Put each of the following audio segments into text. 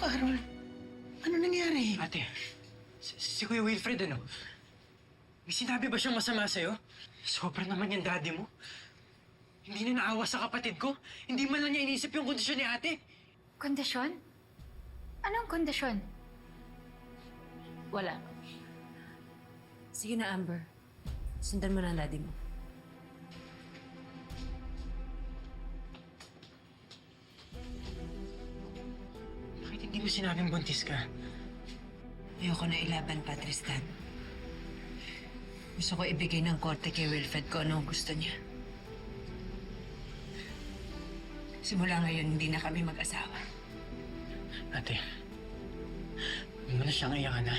Carol? Ano nangyari? Ate, si Kuya Wilfred ano? May sinabi ba siyang masama sa'yo? Sobra naman yung daddy mo. Hindi na naawa sa kapatid ko. Hindi man lang niya inisip yung kondisyon ni ate. Kondisyon? Anong kondisyon? Wala. Sige na, Amber. Sundan mo na ang daddy mo. Bakit hindi mo sinabing buntis ka? Ayoko na ilaban pa, Tristan. Gusto ko ibigay ng korte kay Wilfred kung ano ang gusto niya. Simula ngayon, hindi na kami mag-asawa. Ate, huwag mo na siyang iyakan ha.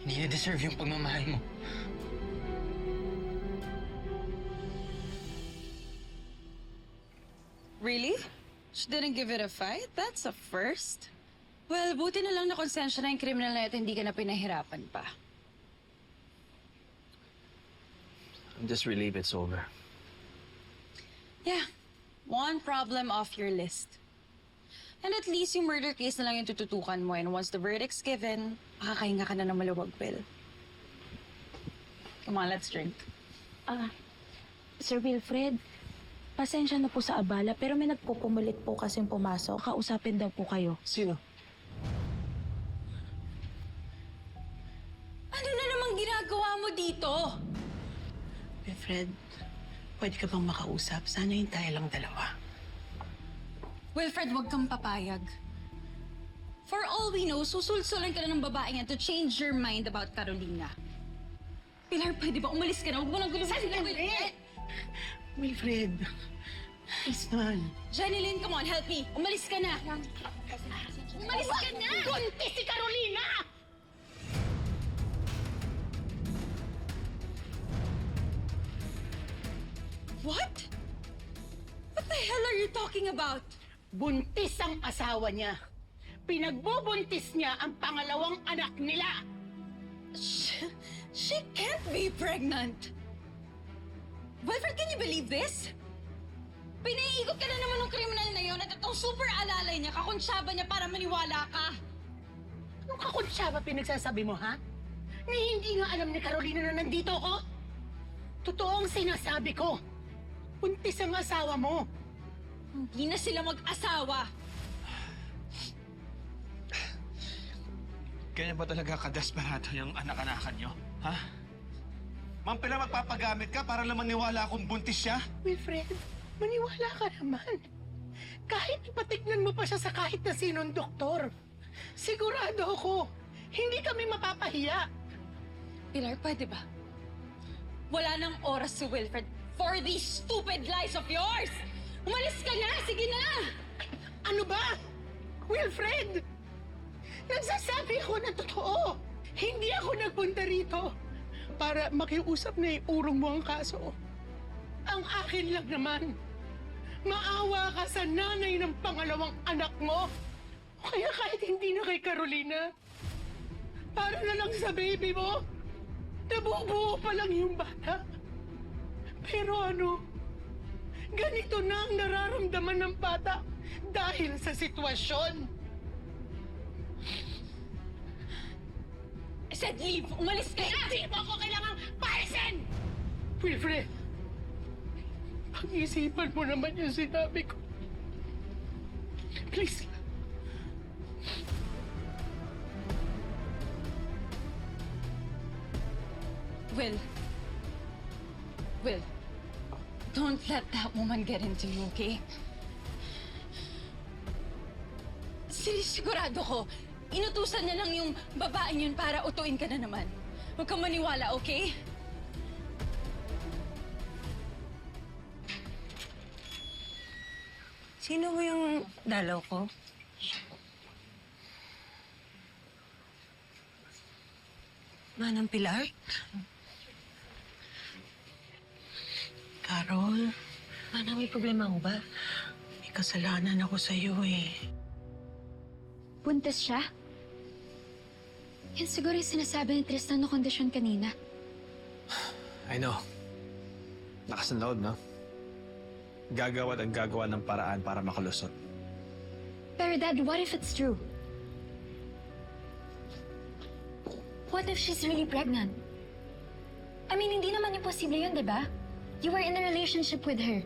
Hindi na deserve yung pagmamahal mo. Really? She didn't give it a fight? That's a first. Well, buti na lang na konsensya na yung criminal na ito, hindi ka na pinahirapan pa. I'm just relieved it's over. Yeah. One problem off your list. And at least yung murder case na lang yung tututukan mo, and once the verdict's given, makakahinga ka na ng maluwag, Will. Come on, let's drink. Sir Wilfred, pasensya na po sa abala pero may nagpupumulit po kasing pumasok. Kausapin daw po kayo. Sino? Ano na namang ginagawa mo dito? Wilfred, pwede ka bang makausap? Sana yung tayo lang dalawa. Wilfred, huwag kang papayag. For all we know, susulsulan ka na ng babae yan to change your mind about Carolina. Pilar, pwede ba umalis ka na? Huwag mo nang guluhin sila, Wilfred! Wilfred, please naman. Jeneline, come on, help me. Umalis ka na. Umalis ka na! Buntis si Carolina! What? What the hell are you talking about? Buntis ang asawa niya. Pinagbubuntis niya ang pangalawang anak nila. She can't be pregnant. Wilfred, can you believe this? Pinaiikot ka na naman ng kriminal na yon at itong super alalay niya, kakonsyaba niya para maniwala ka. Anong kakonsyaba pinagsasabi mo, ha? Ni hindi nga alam ni Carolina na nandito ako? Totoo ang sinasabi ko. Buntis ang asawa mo. Hindi na sila mag-asawa. Ganyan ba talaga kadesperado yung anak-anakan nyo? Ha? Ma'am, Pilar, magpapagamit ka para lang maniwala akong buntis siya? Wilfred, maniwala ka naman. Kahit ipatignan mo pa siya sa kahit na sinong doktor, sigurado ako, hindi kami mapapahiya. Pilar, pwede ba? Wala nang oras si Wilfred for these stupid lies of yours! Umalis ka na! Sige na! Ano ba? Wilfred! Nagsasabi ko na totoo. Hindi ako nagpunta rito para makiusap na iurong mo ang kaso. Ang akin lang naman, maawa ka sa nanay ng pangalawang anak mo. Kaya kahit hindi na kay Carolina, para na lang sa baby mo, nabubuo pa lang yung bata. Pero ano, ganito na ang nararamdaman ng bata dahil sa sitwasyon. I said leave! Umalis ka na! Hindi mo ako kailangang paalisin! Wilfred, pag-isipan mo naman yung sinabi ko. Please. Will, don't let that woman get into you, okay? Sigurado ko, inutusan niya lang yung babaeng yun para utuin ka na naman. Huwag kang maniwala, okay? Sino mo yung dalaw ko? Manang Pilar? Carol, Manang, may problema mo ba? may kasalanan ako sa iyo eh. Buntis siya? Yan siguro yung sinasabi ni Tristan na kondisyon kanina. I know. Lakas ng loob, no? Gagawa at gagawa ng paraan para makalusot. Pero Dad, what if it's true? What if she's really pregnant? I mean, hindi naman imposible yun, di ba? You were in a relationship with her.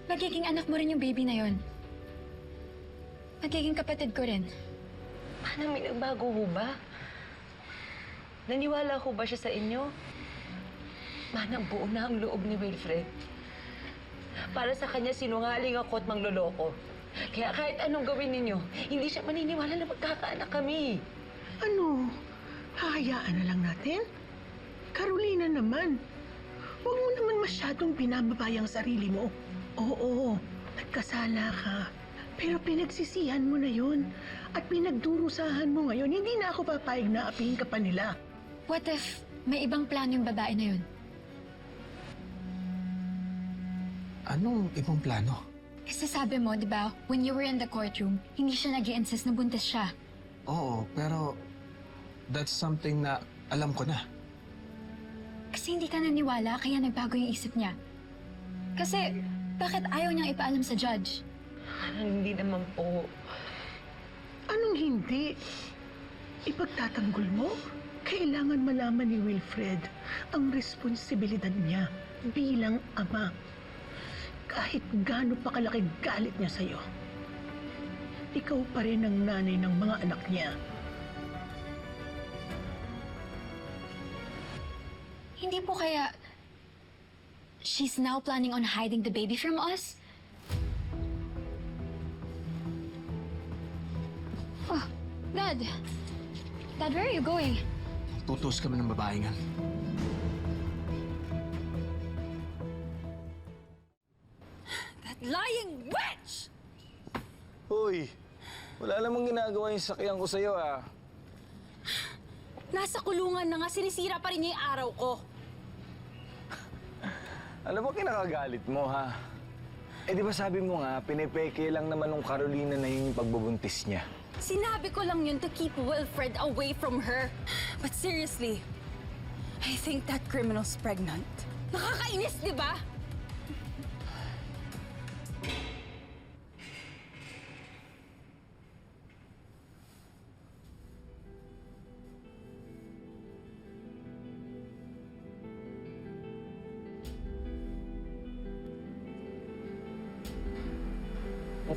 Magiging anak mo rin yung baby na yon. Magiging kapatid ko rin. Manang, may nagbago ho ba? Naniwala ho ba siya sa inyo? Manang, buo na ang loob ni Wilfred. Para sa kanya, sinungaling ako at mangloloko. Kaya kahit anong gawin ninyo, hindi siya maniniwala na magkakaanak kami. Ano? Hahayaan na lang natin? Carolina naman. Huwag mo naman masyadong binababay ang sarili mo. Oo, nagkasala ka. Pero pinagsisihan mo na yun. At pinagdurusahan mo ngayon, hindi na ako papayag na apihin ka pa nila. What if may ibang plano yung babae na yun? Anong ibang plano? Kasi sabi mo, di ba, when you were in the courtroom, hindi siya nag-i-insist na buntis siya. Oo, pero that's something na alam ko na. Kasi hindi ka naniwala, kaya nagbago yung isip niya. Kasi, bakit ayaw niyang ipaalam sa judge? Manang, hindi naman po. Anong hindi? Ipagtatanggol mo? Kailangan malaman ni Wilfred ang responsibilidad niya bilang ama. Kahit gaano pa kalaki galit niya sa'yo, ikaw pa rin ang nanay ng mga anak niya. Hindi po kaya she's now planning on hiding the baby from us? Oh, Dad. Dad, where are you going? Tutos kami ng babae nga. Lying witch! Hoy, wala namang ginagawa yung sakyan ko sa'yo, ah. Nasa kulungan na nga, sinisira pa rin niya yung araw ko. Ano ba kinakagalit mo, ha? Eh, di ba sabi mo nga, pinipeke lang naman nung Carolina na yung pagbubuntis niya. Sinabi ko lang yun to keep Wilfred away from her. But seriously, I think that criminal's pregnant. Nakakainis, di ba?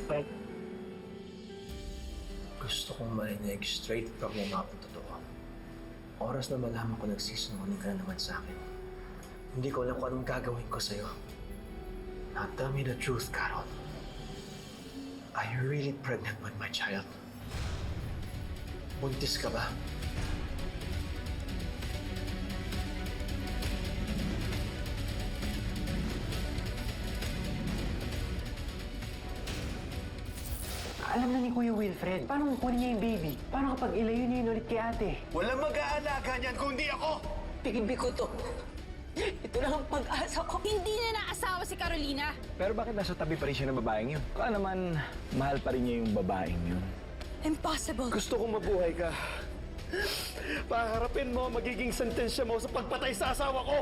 Fred, gusto kong marinig straight from your mouth ang totoo. Oras na malaman ko nagsisinungaling ka na naman sa akin. Hindi ko alam kung anong gagawin ko sa'yo. Now tell me the truth, Carol. Are you really pregnant with my child? Buntis ka ba? Alam na ni Kuya Wilfred. Paano kukunin niya yung baby? Paano kapag ilayo niya yun ulit kay ate? Walang mag-aalaga niyan kung di ako! Baby ko to. Ito lang ang pag-asa ko. Hindi na naasawa si Carolina. Pero bakit nasa tabi pa rin siya ng babaeng yun? Baka naman, mahal pa rin niya yung babaeng yun. Impossible. Gusto kong mabuhay ka. Paharapin mo ang magiging sentensya mo sa pagpatay sa asawa ko!